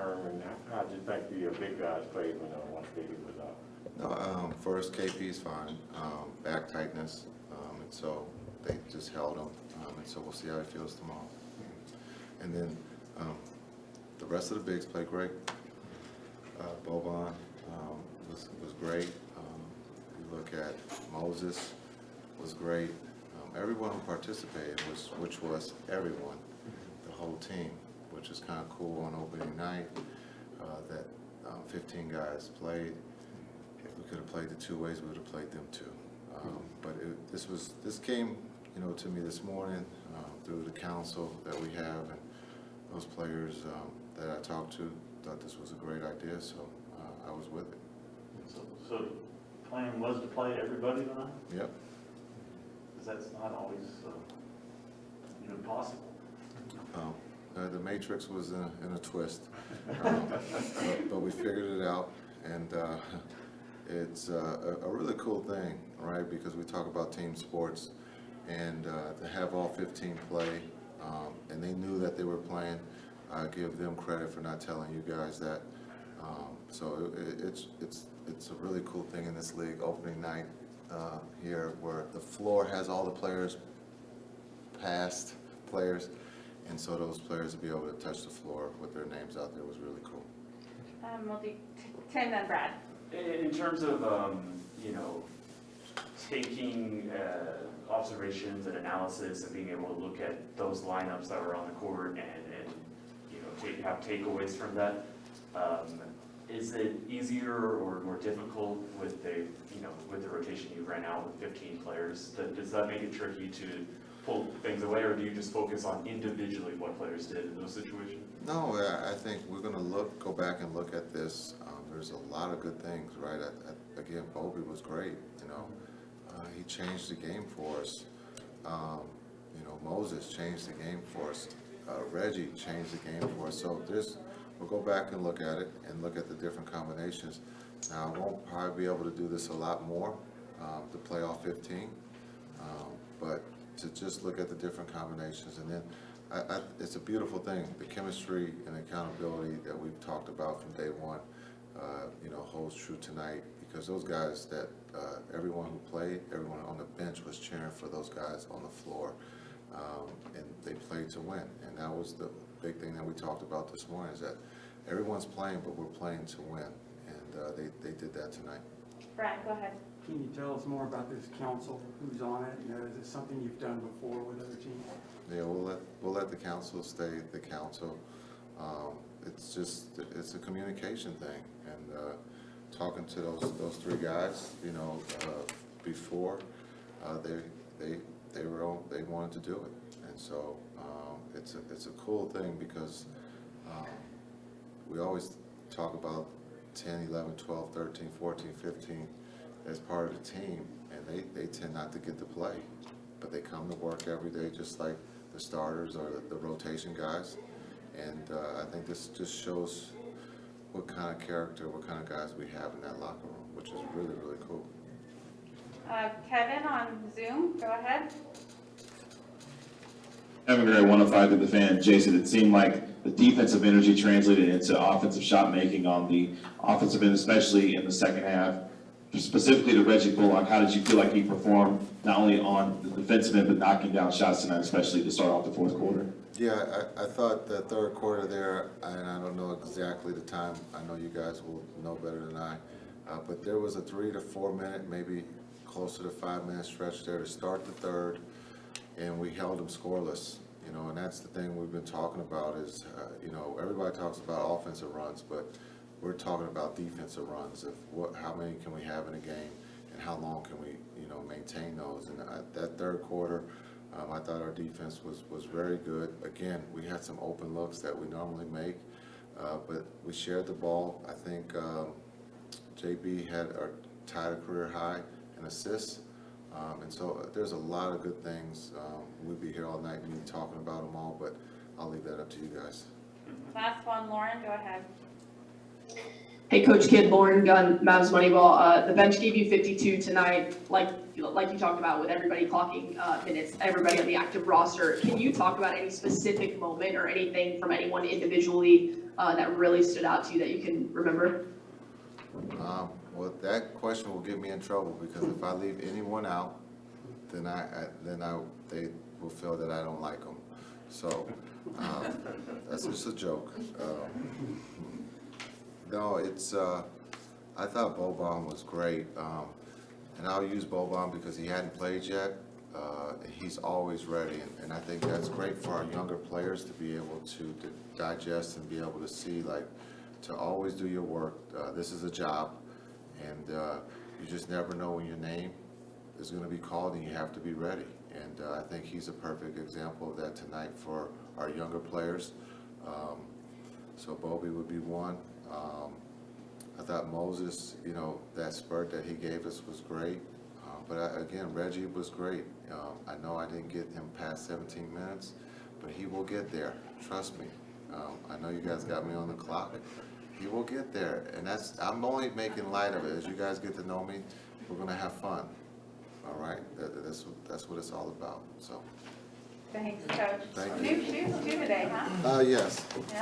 And how did you think the big guys played when once KP was out? No, first KP's fine, back tightness, and so they just held him, and so we'll see how he feels tomorrow. And then the rest of the bigs played great. Boban was great. You look at Moses was great. Everyone who participated, which was everyone, the whole team, which is kind of cool on opening night that 15 guys played. If we could have played the two ways, we would have played them too. But this came, to me this morning through the council that we have, and those players that I talked to thought this was a great idea, so I was with it. So the plan was to play everybody tonight? Yep. Because that's not always even possible. The Matrix was in a twist, but we figured it out, and it's a really cool thing, right? Because we talk about team sports, and to have all 15 play, and they knew that they were playing. I give them credit for not telling you guys that. So it's a really cool thing in this league, opening night here, where the floor has all the players, past players, and so those players to be able to touch the floor with their names out there was really cool. We'll do Tim and Brad. In terms of, taking observations and analysis and being able to look at those lineups that were on the court and have takeaways from that, is it easier or more difficult with the rotation you ran out with 15 players? Does that make it tricky to pull things away, or do you just focus on individually what players did in those situations? No, I think we're going to go back and look at this. There's a lot of good things, right? Again, Bobby was great. He changed the game for us. Moses changed the game for us. Reggie changed the game for us. So we'll go back and look at it and look at the different combinations. Now, I won't probably be able to do this a lot more, to play all 15, but to just look at the different combinations. And then it's a beautiful thing. The chemistry and accountability that we've talked about from day one, holds true tonight, because those guys that everyone who played, everyone on the bench was cheering for those guys on the floor, and they played to win. And that was the big thing that we talked about this morning, is that everyone's playing, but we're playing to win, and they did that tonight. Brad, go ahead. Can you tell us more about this council? Who's on it? Is it something you've done before with other teams? Yeah, we'll let the council stay the council. It's a communication thing, and talking to those three guys, before they wanted to do it, and so it's a cool thing, because we always talk about 10, 11, 12, 13, 14, 15 as part of the team, and they tend not to get to play, but they come to work every day just like the starters or the rotation guys, and I think this just shows what kind of character, what kind of guys we have in that locker room, which is really, really cool. Kevin on Zoom, go ahead. Kevin Gray, 105 to the fan. Jason, it seemed like the defensive energy translated into offensive shot making on the offensive end, especially in the second half. Specifically to Reggie Bullock, how did you feel like he performed not only on the defensive end but knocking down shots tonight, especially to start off the fourth quarter? Yeah, I thought the third quarter there, and I don't know exactly the time, I know you guys will know better than I, but there was a 3 to 4 minute, maybe closer to 5 minute stretch there to start the third, and we held them scoreless, and that's the thing we've been talking about is, everybody talks about offensive runs, but we're talking about defensive runs of how many can we have in a game, and how long can we, maintain those. And that third quarter, I thought our defense was very good. Again, we had some open looks that we normally make, but we shared the ball. I think JB tied a career high in assists, and so there's a lot of good things. We'd be here all night, me talking about them all, but I'll leave that up to you guys. Last one, Lauren, go ahead. Hey, Coach Kidd, Lauren Gunn, Mavs Moneyball. The bench gave you 52 tonight, like you talked about with everybody clocking minutes, everybody on the active roster. Can you talk about any specific moment or anything from anyone individually that really stood out to you that you can remember? Well, that question will get me in trouble, because if I leave anyone out, then they will feel that I don't like them. So, that's just a joke. No, it's, I thought Boban was great, and I'll use Boban because he hadn't played yet. He's always ready, and I think that's great for our younger players to be able to digest and be able to see, like, to always do your work. This is a job, and you just never know when your name is going to be called, and you have to be ready. And I think he's a perfect example of that tonight for our younger players. So Bobby would be one. I thought Moses, you know, that spurt that he gave us was great. Again, Reggie was great. I know I didn't get him past 17 minutes, but he will get there. Trust me. I know you guys got me on the clock. He will get there, and I'm only making light of it. As you guys get to know me, we're gonna have fun. All right, that's what it's all about. So, Thanks, Coach. Thank you. New shoes too today, huh? yes. Yeah.